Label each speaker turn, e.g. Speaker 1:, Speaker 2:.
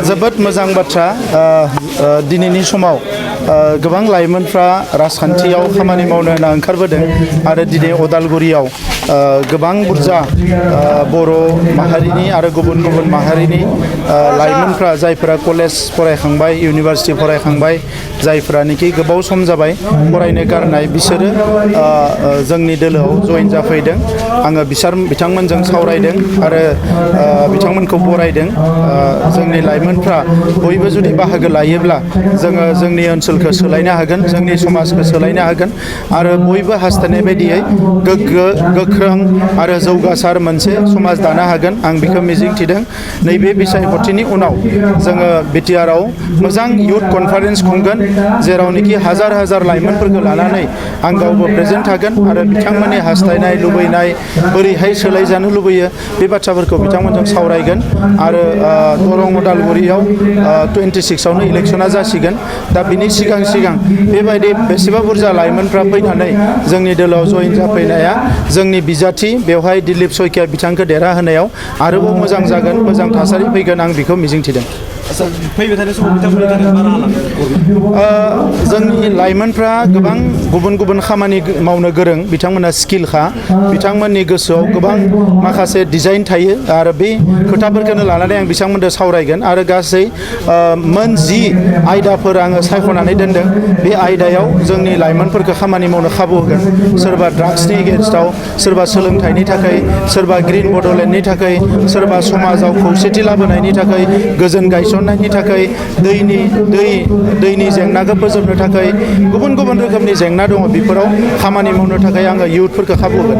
Speaker 1: जोबोद मोजां बाथ्रा दिनैनि समाव गोबां लाइमोनफ्रा राजखान्थियाव खामानि मावनो होना ओंखारबोदों आरो दिनै अदालगुरियाव गोबां बुरजा बर' माहारिनि आरो गुबुन गुबुन माहारिनि लाइमोनफ्रा जायफोरा कलेज फरायखांबाय इउनिभार्सिटि फरायखांबाय जायफोरानोखि गोबाव सम जाबाय फरायनो गारनाय बिसोरो जोंनि दोलोआव जइन जाफैदों आङो बिथांमोनजों सावरायदों आरो बिथांमोनखौ बरायदों जोंनि लाइमोनफ्रा बयबो जुदि बाहागो लायोब्ला जोङो जोंनि ओनसोलखौ सोलायनो हागोन जोंनि समाजखौ सोलायनो हागोन आरो बयबो हास्थायनाय बायदियै गोख्रों आरो जौगासार मोनसे समाज दानो हागोन आं बेखौ मिजिंथिदों नैबे बिसायख'थिनि उनाव जोङो बिटिआरआव मोजां इयुथ कनफारेन्स खुंगोन जेरावनोखि हाजार हाजार लाइमोनफोरखौ लानानै आं गावबो प्रेजेन्ट थागोन आरो बिथांमोननि हास्थायनाय लुबैनाय बोरैहाय सोलायजानो लुबैयो बे बाथ्राफोरखौ बिथांमोनजों सावरायगोन आरो दरं उदालगुरियाव 26आवनो इलेक्सना जासिगोन दा बिनि सिगां बेबायदि बेसेबा बुरजा लाइमोनफ्रा फैनानै जोंनि दोलोआव जइन जाफैनाया जोंनि बिजाथि बेवहाय दिलीप सयकिया बिथांखौ देरहाहोनायाव आरोबाव मोजां जागोन मोजां थासारि फैगोन आं बेखौ मिजिंथिदों
Speaker 2: फैबाय थानाय समाव बिथांमोननि थाखाय मा राहा लागोन
Speaker 1: जोंनि लाइमोनफ्रा गोबां गुबुन गुबुन खामानि मावनो गोरों बिथांमोना स्किलखा बिथांमोननि गोसोआव गोबां माखासे डिजाइन थायो आरो बे खोथाफोरखौनो लानानै आं बिथांमोनजों सावरायगोन आरो गासै मोन 10 आयदाफोर आङो सायख'नानै दोनदों बे आयदायाव जोंनि लाइमोनफोरखौ खामानि मावनो खाबु होगोन सोरबा ड्राग्सनि एगेन्स्टआव सोरबा सोलोंथाइनि थाखाय सोरबा ग्रिन बड'लेण्डनि थाखाय सोरबा समाजाव खौसेथि लाबोनायनि थाखाय गोजोन गायसननायनि थाखाय दैनि जेंनाखौ फोजोबनो थाखाय गुबुन गुबुन रोखोमनि जेंना दङ बेफोराव खामानि मावनो थाखाय आङो इयुथफोरखौ खाबु होगोन